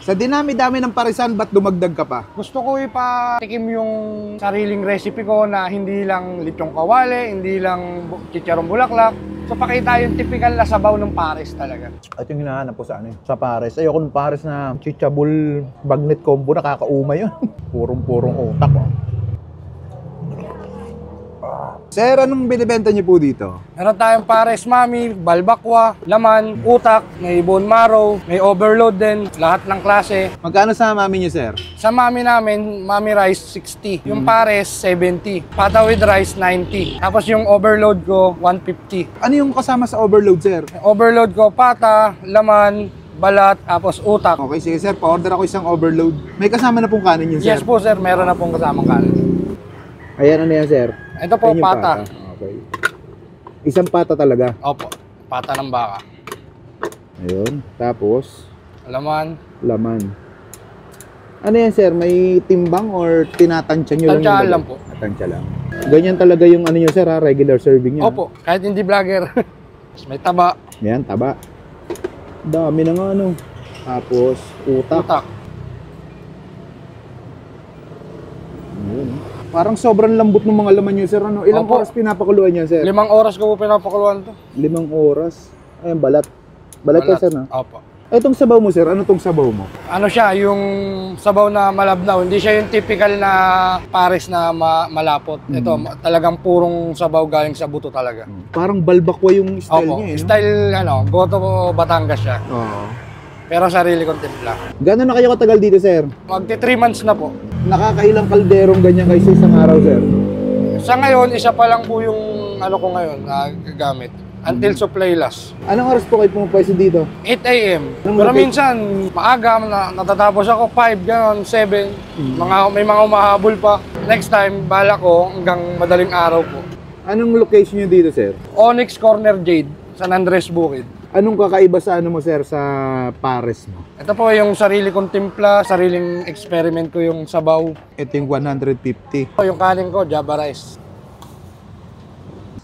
Sa dinami-dami ng parisan, ba't dumagdag ka pa? Gusto ko ipatikim yung sariling recipe ko na hindi lang lechong kawali, hindi lang chicharong bulaklak. So pakita yung typical na sabaw ng pares talaga. At yung hinahanap ko sa ano sa pares. Ayoko ng pares na chichabul bagnet combo, nakakauma yun. Purong-purong utak. Oh. Sir, anong binibenta niyo po dito? Meron tayong pares mami, balbakwa, laman, utak, may bone marrow, may overload din, lahat ng klase. Magkano sa mami niyo, sir? Sa mami namin, mami rice 60. Yung pares 70. Pata with rice 90. Tapos yung overload ko 150. Ano yung kasama sa overload, sir? Yung overload ko pata, laman, balat, tapos utak. Okay, sige sir, pa-order ako isang overload. May kasama na pong kanin yun, sir? Yes po sir, meron na pong kasamang kanin. Ayan, ano yan, sir? Ito po, Ayan yung pata. Okay. Isang pata talaga. Opo, pata ng baka. Ayun. Tapos, Laman. laman. Ano yan, sir? May timbang or tinatansya nyo lang? Tansyahan lang po. Tansya lang. Ganyan talaga yung ano nyo, sir, ha? Regular serving nyo. Opo, kahit hindi vlogger. May taba. Ayan, taba. Dami na nga, ano. Tapos, utak. Utak. Ayun. Parang sobrang lambot ng mga laman nyo, sir. Ano? Ilang Opo. oras pinapakuluan yan, sir? 5 oras ko po pinapakuluan to. 5 oras. Ayan, balat. Balat ka, sir, na? Opo. Itong sabaw mo, sir, ano tong sabaw mo? Ano siya, yung sabaw na malabnaw. Hindi siya yung typical na pares na malapot. Ito, talagang purong sabaw galing sa buto talaga. Parang balbakwa yung style Opo, niya, eh. No? style, Goto Batangas siya. Oo. Pero sarili kong timpla. Gano'n na kayo katagal dito, sir? Magti 3 months na po. Nakakailang kalderong ganyan kayo sa isang araw, sir? Sa ngayon, isa pa lang po yung ano ko ngayon na gagamit. Until supply last. Anong oras po kayo pumapwesto dito? 8 a.m. Anong Pero location? minsan, maaga, natatapos ako 5, gano'n, 7. May mga umahabol pa. Next time, bala ko hanggang madaling araw po. Anong location nyo dito, sir? Onyx Corner Jade, San Andres Bukid. Anong kakaiba sa ano mo, sir, sa pares mo? Ito po yung sarili kong timpla, sariling experiment ko yung sabaw. Ito yung 150. Yung kanin ko, Java rice.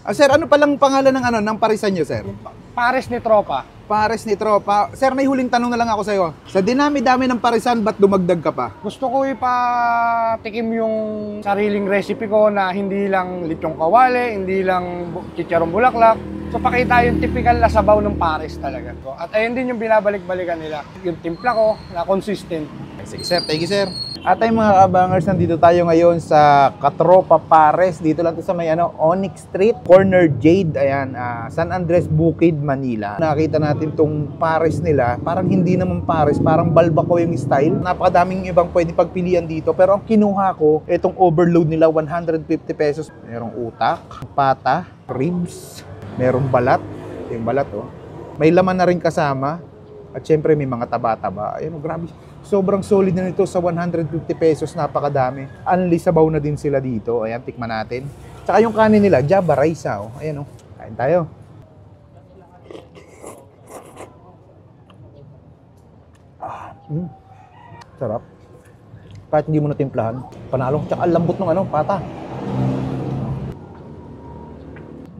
Ah, sir, ano palang pangalan ng ano ng parisan nyo, sir? Pares ni Tropa. Pares ni Tropa. Sir, may huling tanong na lang ako sa'yo. Sa dinami-dami ng parisan, ba't dumagdag ka pa? Gusto ko ipatikim yung sariling recipe ko na hindi lang lechong kawali, hindi lang chicharong bulaklak. So pakita yung typical na sabaw ng pares talaga. At ayun din yung binabalik-balikan nila. Yung timpla ko na consistent. Sige, sir. Thank you, sir. At ay mga kabangers, nandito tayo ngayon sa Katropa Pares. Dito lang to sa may Onyx Street, Corner Jade, ayan, San Andres Bukid, Manila. Nakita natin tong pares nila, parang hindi naman pares, parang balbako yung style. Napakadaming ibang pwede pagpilian dito, pero ang kinuha ko, itong overload nila, 150 pesos. Merong utak, pata, ribs, merong balat, yung balat, oh. May laman na rin kasama, at syempre may mga taba-taba. Ayun, grabe. Sobrang solid na nito sa 150 pesos, napakadami. Unli sabaw na din sila dito. Ayan, tikman natin. Tsaka yung kanin nila, Java rice, oh. Ayan, oh. Kain tayo. Sarap. Kahit hindi mo na timplahan, panalo. Tsaka lambot ng pata.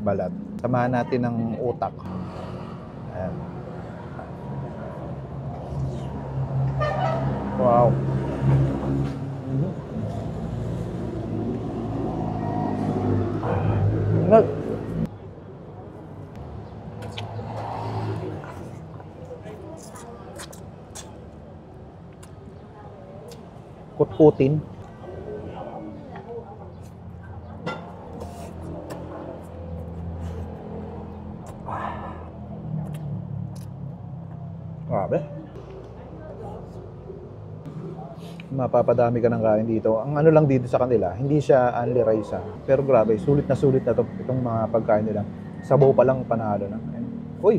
Balat. Samahan natin ng utak. Ayan. Wow. Kut-kutin. Grabe. Mapapadami ka ng kain dito. Ang ano lang dito sa kanila, hindi siya only rice, pero grabe, sulit na to itong mga pagkain nila. Sabaw pa lang panalo na. Ayan. Uy.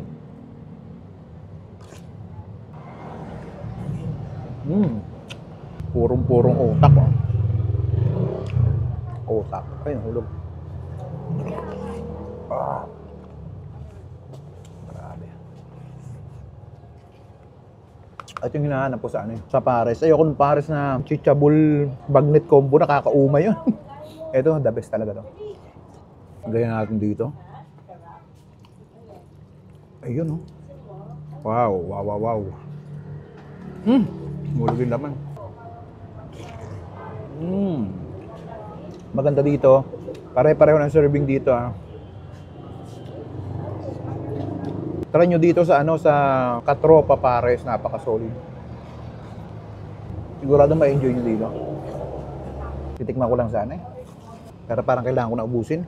Purong-purong utak, oh. Utak. Ayun, hulog. Grabe. At yung hinahanap ko sa sa pares. Ayoko ng pares na chichabul bagnet combo, nakakauma yun. Ito, the best talaga to. Ganyan natin dito. Ayun, oh. Wow, wow, wow, wow. Mulog yung laman. Maganda dito. Pare-pareho ng serving dito, ah. Try nyo dito sa sa Katropa Pares, napaka-solid. Sigurado ma-enjoy nyo dito. Titikman ko lang sana eh. Pero parang kailangan ko na ubusin.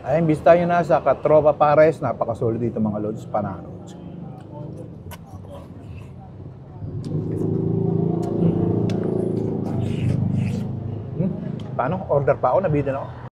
Ayun, bis tayo na sa Katropa Pares, napaka-solid dito mga lods, panalo. Paano? Order pa ako, nabitin ako.